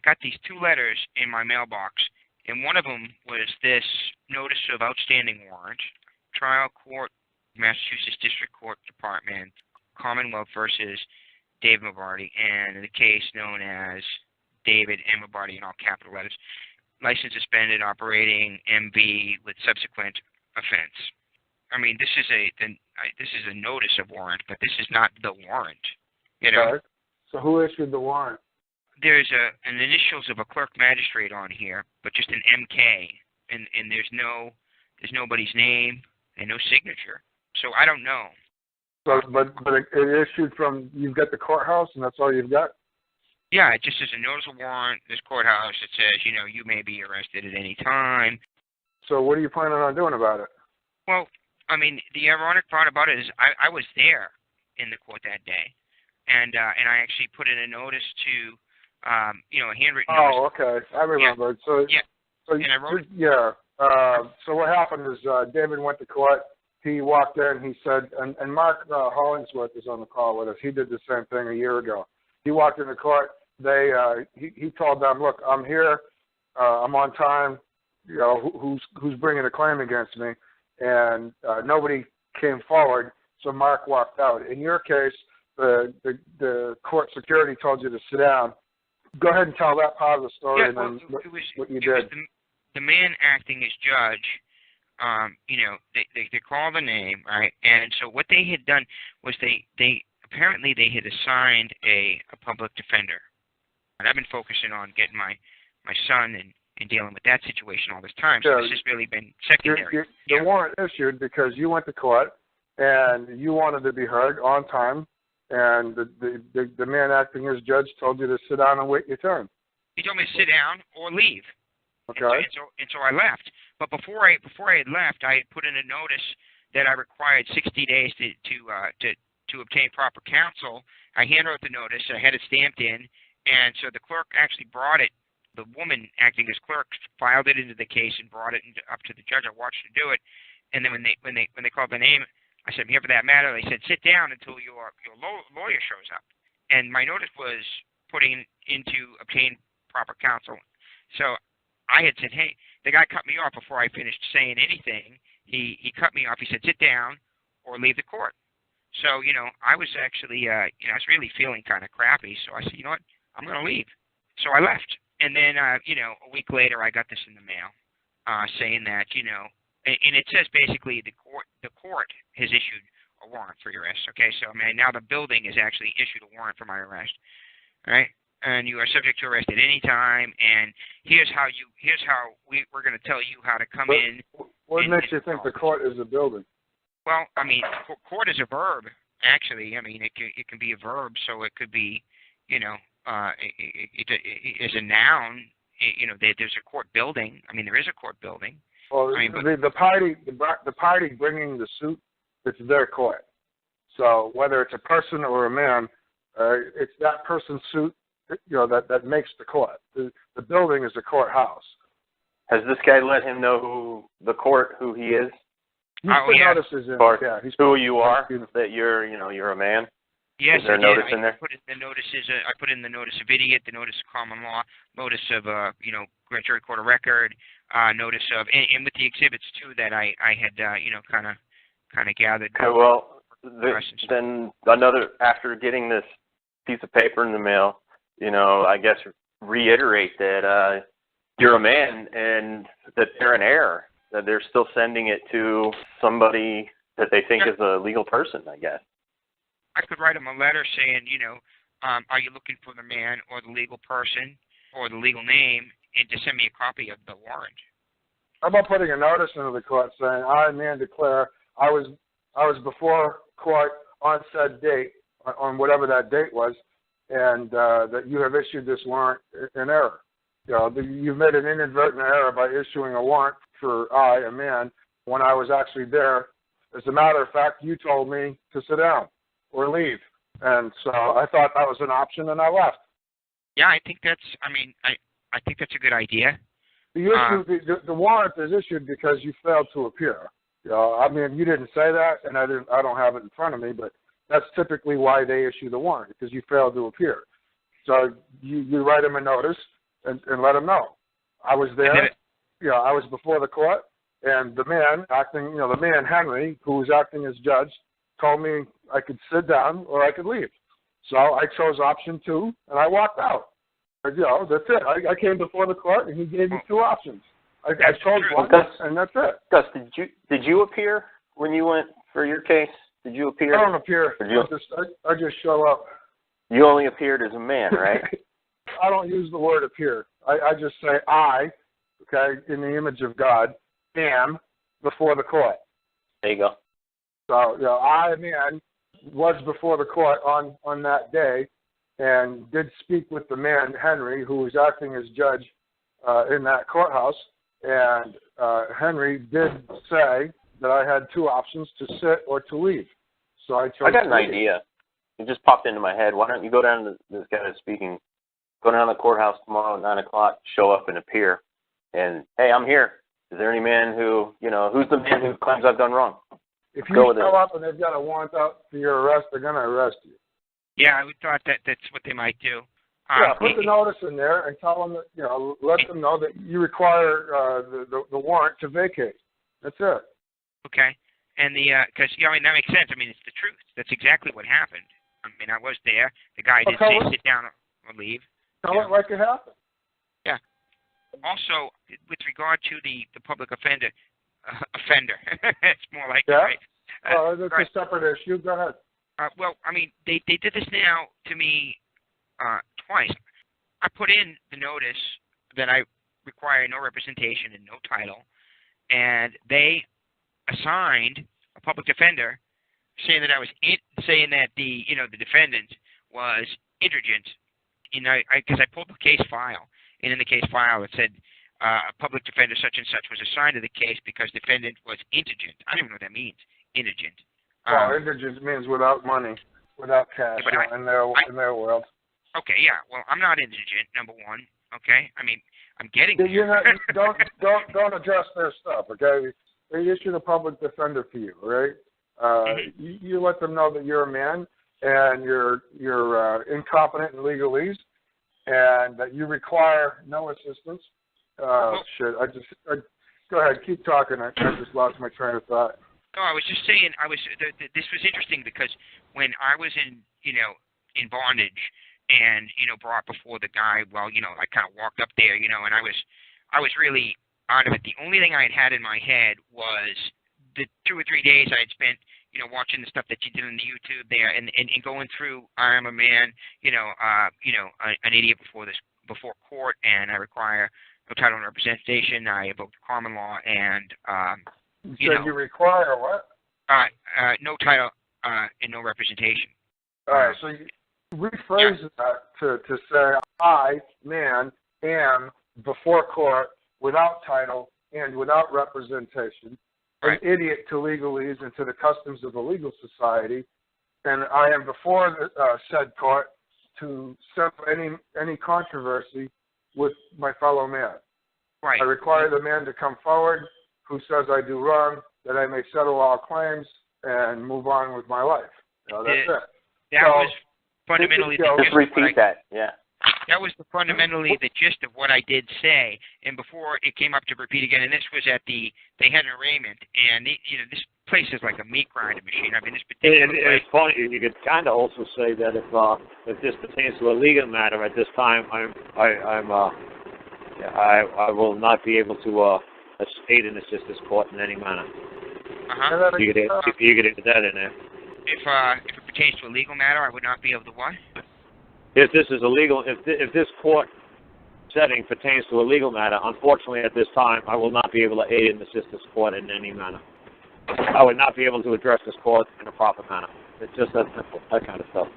got these 2 letters in my mailbox, and one of them was this notice of outstanding warrant, trial court, Massachusetts District Court Department, Commonwealth versus David Mabarty, and the case known as David M. Mabarty in all capital letters. License suspended, operating MV with subsequent offense. I mean, this is a notice of warrant, but this is not the warrant. You know. Okay. So who issued the warrant? There's an initials of a clerk magistrate on here, but just an MK, and there's nobody's name and no signature. So I don't know. So, but it issued from, you've got the courthouse, and that's all you've got? Yeah, it just says a notice of warrant, this courthouse. It says, you may be arrested at any time. So what are you planning on doing about it? Well, I mean, the ironic part about it is I was there in the court that day, and I actually put in a notice to, a handwritten notice. Oh, okay. I remember. Yeah. So, yeah. So and I wrote. Yeah. So what happened is David went to court. He walked in. He said, and Mark Hollingsworth is on the call with us. He did the same thing a year ago. He walked into court. He told them, look, I'm here. I'm on time. Who's bringing a claim against me? And nobody came forward. So Mark walked out. In your case, the court security told you to sit down. Go ahead and tell that part of the story, and then what you did. The man acting as judge, they call the name, right? And so what they had done was they apparently had assigned a public defender. And I've been focusing on getting my son and dealing with that situation all this time. So this has really been secondary. The warrant issued because you went to court and you wanted to be heard on time, and the man acting as judge told you to sit down and wait your turn. He told me to sit down or leave. Okay. And so I left. But before I had left, I had put in a notice that I required 60 days to obtain proper counsel. I handwrote the notice. I had it stamped in, and so the clerk actually brought it. The woman acting as clerk filed it into the case and brought it up to the judge. I watched her do it, and then when they called the name, I said, "I'm here for that matter." They said, "Sit down until your lawyer shows up." And my notice was putting in to obtain proper counsel. So I had said, "Hey," the guy cut me off before I finished saying anything. He cut me off. He said, "Sit down or leave the court." So I was actually I was really feeling kind of crappy. So I said, "You know what? I'm going to leave." So I left. And then, a week later, I got this in the mail saying that, and it says basically the court has issued a warrant for your arrest. Okay, so now the building has actually issued a warrant for my arrest. All right, and you are subject to arrest at any time. And here's how we're going to tell you how to come in. What makes you think the court is a building? Well, I mean, court is a verb. Actually, I mean, it can be a verb, so it could be, as a noun, there's a court building. I mean, there is a court building. Well, the party bringing the suit, it's their court. So whether it's a person or a man, it's that person's suit, that makes the court. The building is the courthouse. Has this guy let him know who he is? He's put notices in. Yeah, who you are, that you're a man. Yes, is there a notice in there? I put in the notices. I put in the notice of idiot, the notice of common law, notice of grand jury court of record, notice of, and with the exhibits too that I had kind of gathered. Okay, well, then after getting this piece of paper in the mail, I guess reiterate that you're a man and that they're in error, that they're still sending it to somebody that they think is a legal person, I guess. I could write them a letter saying, are you looking for the man or the legal person or the legal name, and to send me a copy of the warrant. How about putting a notice into the court saying, I, man, declare I was before court on said date, on whatever that date was, and that you have issued this warrant in error. You've made an inadvertent error by issuing a warrant for I, a man, when I was actually there. As a matter of fact, you told me to sit down or leave. And so I thought that was an option, and I left. Yeah, I think that's a good idea. The warrant is issued because you failed to appear. I mean, you didn't say that, and I don't have it in front of me, but that's typically why they issue the warrant, because you failed to appear. So you write them a notice, and let him know. I was there. I was before the court, and the man acting, the man Henry, who was acting as judge, told me I could sit down or I could leave. So I chose option 2, and I walked out. That's it. I came before the court, and he gave me 2 options. I chose one, and that's it. Gus, did you appear when you went for your case? Did you appear? I don't appear. I just show up. You only appeared as a man, right? I don't use the word appear. I just say I, in the image of God, am before the court. There you go. So, I, man, was before the court on that day and did speak with the man, Henry, who was acting as judge in that courthouse. And Henry did say that I had 2 options, to sit or to leave. So I chose. I got an idea. It just popped into my head. Why don't you go down to this guy that's speaking, go down to the courthouse tomorrow at 9 o'clock, show up and appear, and, hey, I'm here. Is there any man who, who's the man who claims I've done wrong? If you show up and they've got a warrant out for your arrest, they're going to arrest you. Yeah, I thought that's what they might do. Put the notice in there and tell them that, let them know that you require the warrant to vacate. That's it. Okay. And because, that makes sense. It's the truth. That's exactly what happened. I was there. The guy did say sit down or leave. Tell it like it happened. Yeah. Also, with regard to the public offender, it's more like yeah. Right? It's a separate issue. Go ahead. They did this now to me twice. I put in the notice that I require no representation and no title, and they assigned a public defender, saying that saying that the defendant was indigent. Because I pulled the case file, and in the case file it said public defender such and such was assigned to the case because defendant was indigent. I don't even know what that means. Indigent. Well, indigent means without money, without cash in their world. Okay, yeah. Well, I'm not indigent. Number one. Okay, I'm getting. Don't address their stuff. Okay, they issued a public defender for you, right? You let them know that you're a man and you're incompetent in legalese, and that you require no assistance. Go ahead, keep talking. I just lost my train of thought. No, I was just saying. This was interesting because when I was in bondage and brought before the guy, I kind of walked up there, and I was really out of it. The only thing I had in my head was the 2 or 3 days I had spent, watching the stuff that you did on the YouTube there, and going through. I am a man, an idiot before court, and I require no title and representation. I evoke common law, and you require what? No title and no representation. All right, so you rephrase that to say, I, man, am before court without title and without representation, an idiot to legalese and to the customs of a legal society, and I am before the said court to settle any controversy with my fellow man. Right. I require the man to come forward who says I do wrong, that I may settle all claims and move on with my life. That's it. That was fundamentally the just repeat that. Yeah. That was fundamentally the gist of what I did say, and before it came up to repeat again, and this was at they had an arraignment, and this place is like a meat grinding machine. This particular place. It's funny. You could kind of also say that if this pertains to a legal matter at this time, I will not be able to aid and assist this court in any manner. You could add that in there. If it pertains to a legal matter, I would not be able to what? If this is illegal, if this court setting pertains to a legal matter, unfortunately at this time, I will not be able to aid and assist this court in any manner. I would not be able to address this court in a proper manner. It's just that simple, that kind of stuff.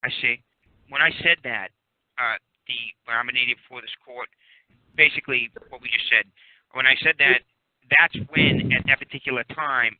I see. When I said that, when I'm an idiot before this court, basically what we just said, when I said that, that's when, at that particular time,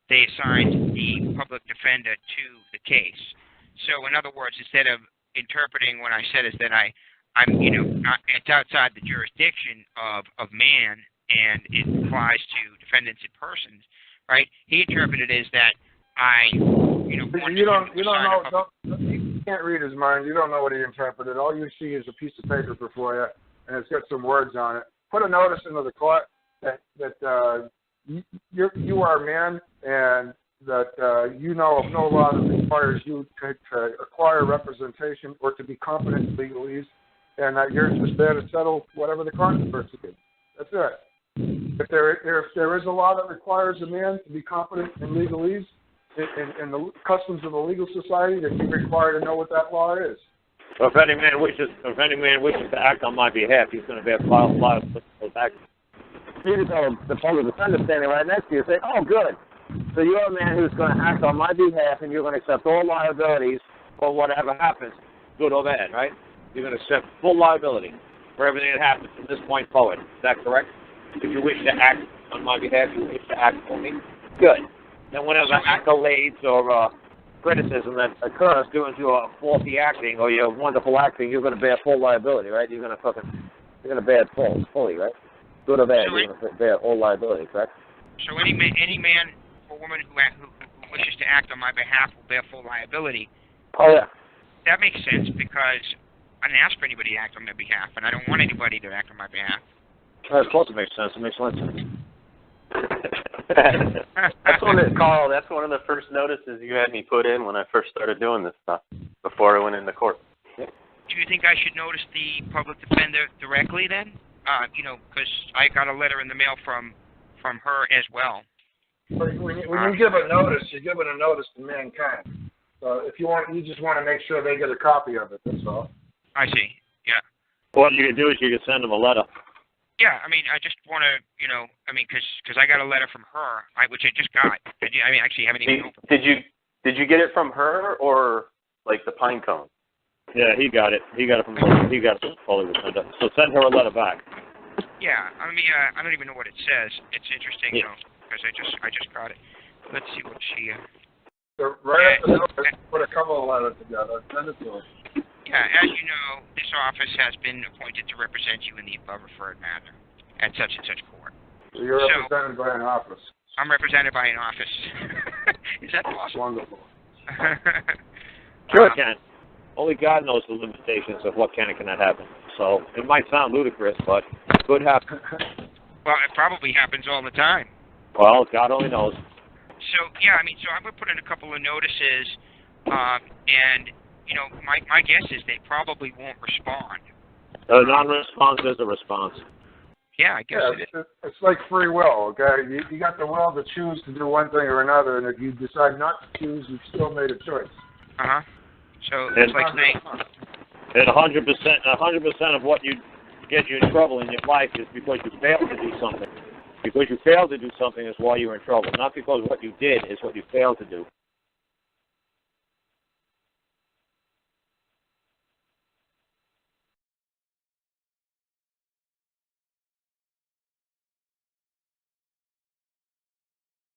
they assigned the public defender to the case. So, in other words, instead of interpreting what I said is that it's outside the jurisdiction of man and it applies to defendants and persons, right? He interpreted it as that you can't read his mind. You don't know what he interpreted. All you see is a piece of paper before you, and it's got some words on it. Put a notice into the court that you are a man, and that you know of no law that requires you to acquire representation or to be competent in legalese, and that you're just there to settle whatever the controversy is. That's it. If there is a law that requires a man to be competent in legalese, in the customs of the legal society, then you're required to know what that law is. So if any man wishes to act on my behalf, he's going to be liable for act. You can tell the public defender standing right next to you, say, "Oh, good. So you're a man who's going to act on my behalf, and you're going to accept all liabilities for whatever happens, good or bad, right? You're going to accept full liability for everything that happens from this point forward. Is that correct? If you wish to act on my behalf, you wish to act for me, good. Then whatever accolades or criticism that occurs due to your faulty acting or your wonderful acting, you're going to bear full liability, right? You're going to bear it fully, right? Good or bad, you're going to bear all liability, correct? So any man or woman who wishes to act on my behalf will bear full liability. Oh, yeah. That makes sense because I didn't ask for anybody to act on my behalf, and I don't want anybody to act on my behalf. Of course it makes sense. It makes sense. Carl, that's one of the first notices you had me put in when I first started doing this stuff, before I went into court. Do you think I should notice the public defender directly then? Because I got a letter in the mail from her as well. When you give a notice, you're giving a notice to mankind. So if you just want to make sure they get a copy of it. That's all. I see. Yeah. What you can do is you can send them a letter. Yeah, I mean, I just want to, because I got a letter from her, which I just got. I actually haven't even opened it. Did you get it from her or like the pine cone? Yeah, he got it. He got it from the public defender. So send her a letter back. Yeah, I don't even know what it says. It's interesting, because I just got it. Let's see what she. So right after the notice, put a cover letter together. Send it to her. Yeah, as you know, this office has been appointed to represent you in the above referred matter at such and such court. So you're represented by an office. I'm represented by an office. Is that possible? Wonderful. Sure it can. Only God knows the limitations of what can and cannot happen. So it might sound ludicrous, but it could happen. Well, it probably happens all the time. Well, God only knows. So, yeah, so I'm going to put in a couple of notices, and my guess is they probably won't respond. A non-response is a response. Yeah, I guess it is. It's like free will, okay? You got the will to choose to do one thing or another, and if you decide not to choose, you've still made a choice. Uh-huh. So it's like saying... And 100% of what get you in trouble in your life is because you failed to do something. Because you failed to do something is why you're in trouble, not because what you did is what you failed to do.